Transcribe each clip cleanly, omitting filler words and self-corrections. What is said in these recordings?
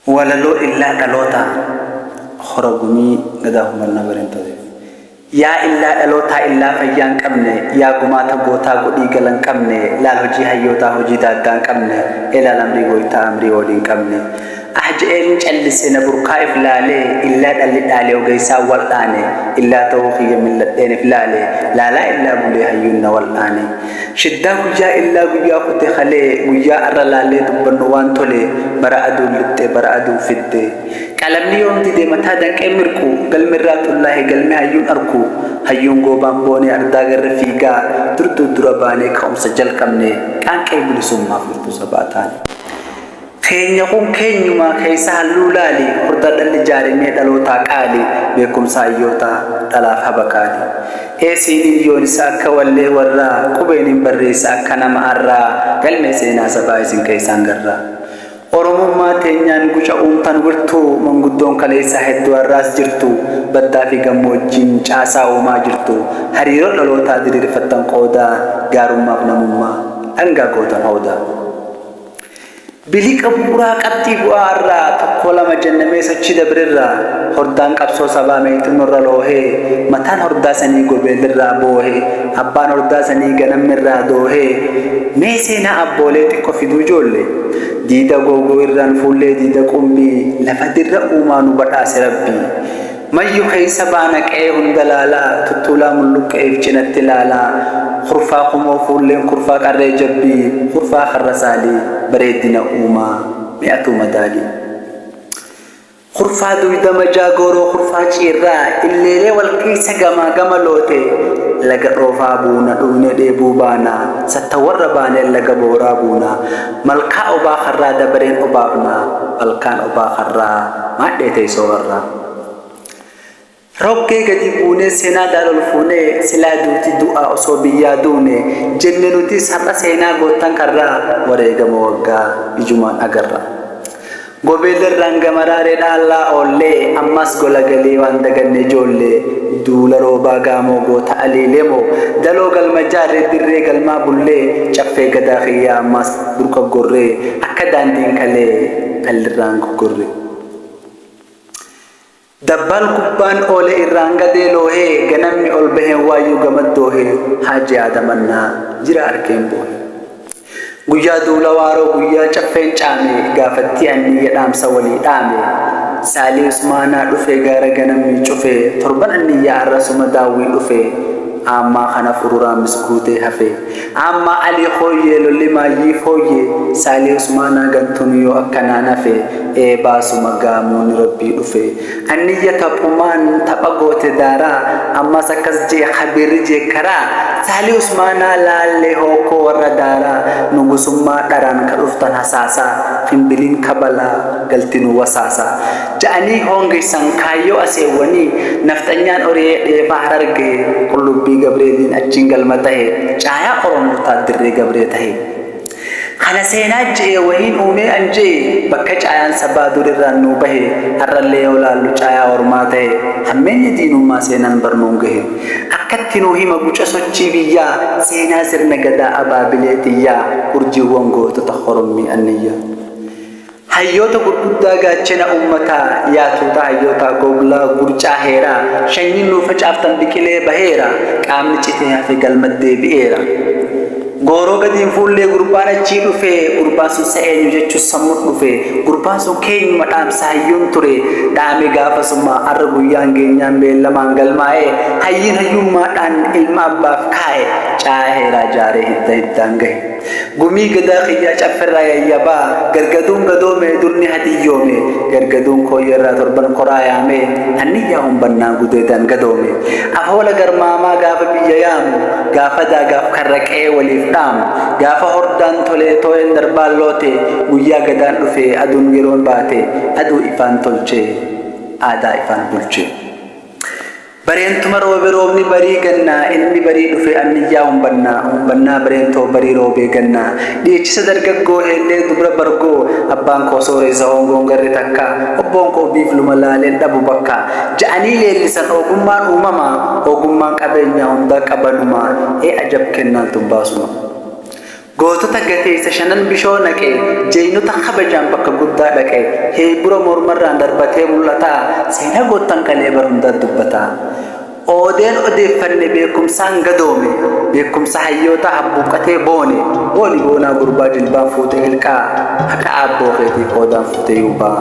ولا لو إلا دلوتا خرجني قدهم النبرين تدي يا إلا دلوتا إلا فيان كمنه يا جماعة بوتا قدي قلن كمنه لا هجي هيوتا هجي دادان كمنه إلا الأمري قويتا أمري ودين كمنه أحجئين جلسنا بركايف لالي إلا دلالي وقيسا والآني إلا توخي من لدين فلالي لا إلا بلي هيونا والآني شدا وجا إلا وجا فتخلي وجا أرلالي تبنوان تولي برأدو لدي برأدو فدي كلامني يوم دي متى دنك أمركو قل مرات الله قل ما هيون أركو هيون قوبان بوني أرداغ الرفيقا تردو درباني كوم سجل كمني كان كيبلي سمما فرطو سباتاني كين يقوم كين يوما كيسا اللولالي هردا دل جارمي دلوتا قالي بكم سايوتا دلاف حبكالي سيني يونسا كوالي ورا قبين بريسا كنم أرى قلمي سينا سبايسين كيسان غرا أرمما تنيان قوشا أمتان ورتو من قدون كليسا هدو الراس جرتو بدا في قموجين جاسا وما جرتو هريرو دلوتا دير فتن قودا غارم مبنمما أنغا قوتا هودا بليك أبورا قبتي بوارا تقولا مجنمي سچي دبررا هردان قبسو سبا ميتن رلوهي متان هردا سني قبيل الرابوهي أبان هردا سني غنم الرادوهي ميسينا أبولي تكو في دو جولي ديدا غوغو الران فولي ديدا قمبي لفدر أمانو بطاس ربي ميو خيسا بانك هندلالا تطولا ملوك جنت لالا خرفا قمو فولين خرفا قرر جبي خرفا خرسالي بريدنا أوما مئة مدالي خرفا دويدا مجاغورو خرفا چيرا الليلي والكيسا غما لوتي لغا روفا بونا دوني ديبو بانا ستور بانا لغا بورا بونا ملكا أبا خرا دبرين أبابنا ملكان أبا خرا ما ديتي سورا روكي قدي بوني سينا دارول فوني سلا دوتي دعاء صوبيا دوني جننوتي سحبا سينا غوتان كرا وريغا موغا بجمان أغرا غوبيل الرنغ مراري دالا أولي أماس غولا غلي واندغن جولي دولا روبا غامو غوتا علي ليمو دلو غلمجار دري غلما بولي چفه غداخيا أماس بركا غوري أكدان دين كالي كالرانغ غوري دبال قبان أولي إرانغا دي لوهي غنمي أولبهن وايو غمد دوهي حاجي آدمنا جرار كين بوهي غيا دولوارو غيا چفين چامي غافتي أني يدام سولي دامي سالي عثمانا دفه غارا غنمي چفه تربان أني يارسو مداوي دفه أما خنا فرورا مسكوتي هفه أما علي خوي لولي ما يفوي سالي عثمانا غنتونيو أكنا نفه باسو مغامون ربي دفه أني يتقمان تبغوت دارا أما سكز جي خبير جي كرا سالي عثمانا لالي هوكو وردارا نغسما دران كرفتن حساسا فنبلين كبلا غلطنو وساسا جاني هونغي سنكايو أسيواني نفتنيان أوري بحررغي قلوبي غبريدين أجنغل متاه چايا قرمو تادري غبريته خلا سينا جي وين أمي أنجي بكا چايان سبا دوري رانو به هرالي ولالو چايا ورماته همين يدينو ما سينان برنونگه أكتنو هما بوچا سوچي بيا سينا سرنگدا أبابليتيا ورجي وانگو تتخرمي أنيا هيوتا غرغدا غاچنا امتا يا توتا هيوتا غوغلا غرچا هيرا شنين نو فچافتن بكلي بهيرا قامن چيتي في قلمدي بيرا غورو غدين فولي غربانا چي دفه غرباسو سينو جچو سموت دفه غرباسو كين مدام سايون توري دامي غافسما ارغو يانگي نيامبي لمانگل ماي هيين هيوم ما دان علم اباف كاي چاهيرا جاري هدانگه غمي غدا خيا چفرا يابا غرغدون غدو مي درني هديومي غرغدون خويرا تربن قرايامي انياهم بنا غديدان غدومي افولا غرماما غاف بييام غافدا غاف كركه وليفتام غاف هردان تولي توين دربالوتي ويا غدان دفي ادون غيرون باتي ادو افان تولچه ادا افان بولچه برينتو مرو بروبني بري گنا اني بري دفه انياهم بنا برينتو بري روبي گنا ديچ سدر گگو هله دبر برگو ابان کو سوري زونگو ngari takka obon ko biflu malale dabu bakka jani le lisan ogumman umama ogumman qabenya hunda qabanuma ajab kenna tumbasuma gootota gateessa shanan bishoo naqee jeenota kabajaan bakka guddaa dhaqee heebura mormarraan darbatee mul'ata seenaa goottan kalee barumdaa dubbata oodeen odeeffanne beekumsaan gadoome beekumsa hayyoota habbuuqatee booni boonaa gurbaa jilbaan fuutee ilqaa akka aabboo keetii qoodaan fuutee yuubaa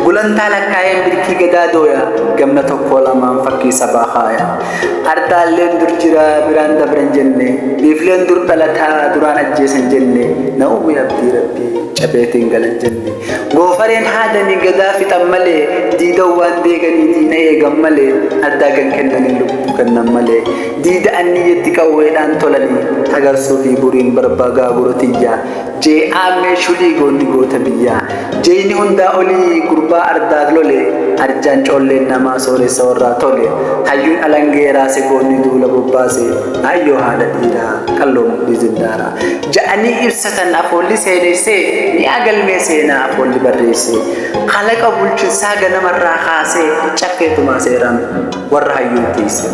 gulantaa lakkaa'een birkii gadaa dooya gamna tokko lamaan fakkii sabaa kaaya ardaalleen dur jira biraan dabran jenne biifleen dur dhalataa duraan ajjeesan jenne na'uumi abdii rabbii cabeetiin galan jenne goofareen haadanii gadaa fixan malee diidoo waan deeganii diina eegan malee addaa gan kennanii lubbuu kennan malee diida anniyyatti qawweedhaan tolanii agarsuu fi buriin barbaagaa gurotiyyaa jee aamee shulii goonni goota biyyaa jeeni hundaa olii gurbaa ardaat lole arjaan coolleen namaa sooressa warraa tole hayyuun alangeeraa se goonni duula bobbaase hayyoo haadha dhiiraa kalloo mudhii zindaara ja'anii ibsatan afoolli seeneessee ni agalmee seenaa afoolli barreesse kalaqa bulchinsaa ganamarraa kaasee caffeetumaa seeraan warra hayyuun tiise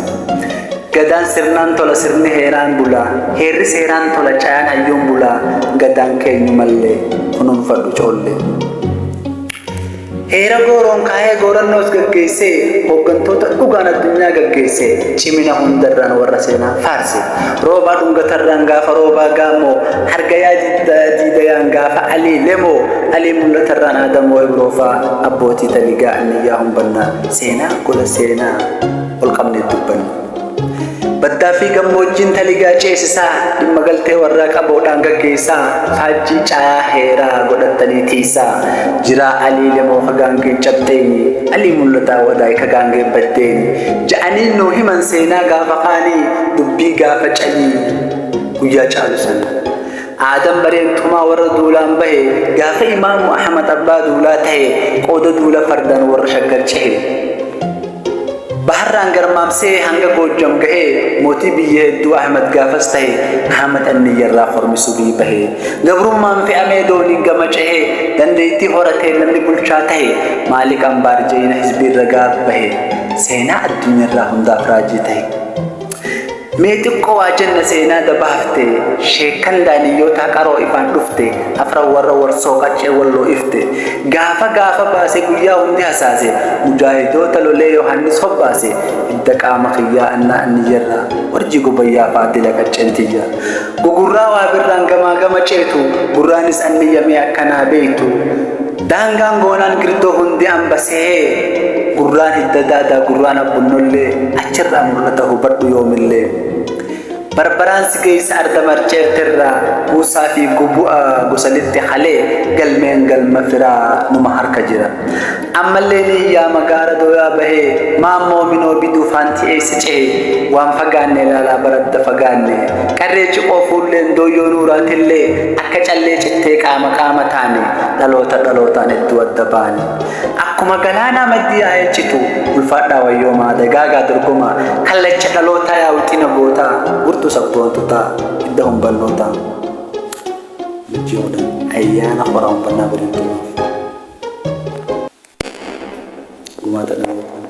gadaan sirnaan tola sirni heeraan bulaa heerri seeraan tola cayaan hayyuun bulaa gadaan keenyu mallee kunuunfadhu coollee heera gooroon kaayee goorannoos gaggeessee hooggantoota dhugaan addunyaa gaggeessee cimina hundarraan warra seenaa faarse roobaa dhungatarraan gaafa roobaa gaammoo hargayaa diidayaan gaafa alii lemoo alii mul'atarraan aadamoo ibroofaa abbootii taligaa anniyyaa humbannaa seenaa gola seenaa ol qabnee dubbanna baddaa fi gammoojjiin taligaa ceesisaa dhimma galtee warraa qaboodhaan gaggeessaa faajjii caayaa heeraa godhattanii tiisaa jiraa alii lemoo kagaangeen cabxeeni alii mul'ataa wadaay kagaangeen baddeeni ja'anii nuu himan seenaa gaafa kaanii dubbii gaafa calii guyyaa caalu sana aadam bareentumaa warra duulaan bahe gaafa imaamu ahmad abbaa duulaa tahe qooda duula fardaan warra shaggar cehe baharraan garmaamsee hanga goojjam gahee mootii biyya hedduu ahmad gaafas tahe ahmad anniyyarraa hormisu bii bahee gabrummaan fe'amee doonii gama cehee dandeettii horatee namni bulchaa tahe maaliq ambaar jeeyina hizbiirra gaaf bahee seenaa addunyaarraa hundaaf raajii tahe mee xiqqoo waa jenna seenaa dabaafte sheekan daaniyyoota qaroo ifaan dhufte afran warra warsoo qaccee walloo ifte gaafa baase guyyaa hundi hasaase mujaahidoota lolee yohannis hobbaase hidda qaama kiyyaa annaa anniyyarraa warji gubayyaa faadila qaccentiyya gugurraa waa birraan gamaa ceetu gurraanis anniyyamee akkanaa beeytu daangaan goonaan girdoo hundi ambasee gurraan hidda daadaa gurraan abbunnollee achirraa mul'ata hubadhu yoomillee barbaraan si geessa arda marceerterraa buusaa fi gubu'a gosalitti halee galmeen galma firaa numa harka jira ammallee niyyaa magaara dooyaa bahee maammoo minoo biduu faanti eessa cehe waan fagaanne ilaalaa baradda fagaanne qarree ciqoo fuulleen dooyyoo nuuraatillee akka callee cittee qaama taane dhalootaan hedduu adda baane akkuma galaanaa maddii yaa'elchitu ulfaadhaa wayyoomaa dagaagaa dorgomaa kallacha dhalootaa yaa'uxina gootaa gurtu sabboontotaa hidda humbannootaa mijiyoodhaan ayyaana horaa humbannaa bariituu gumaata dhalootaa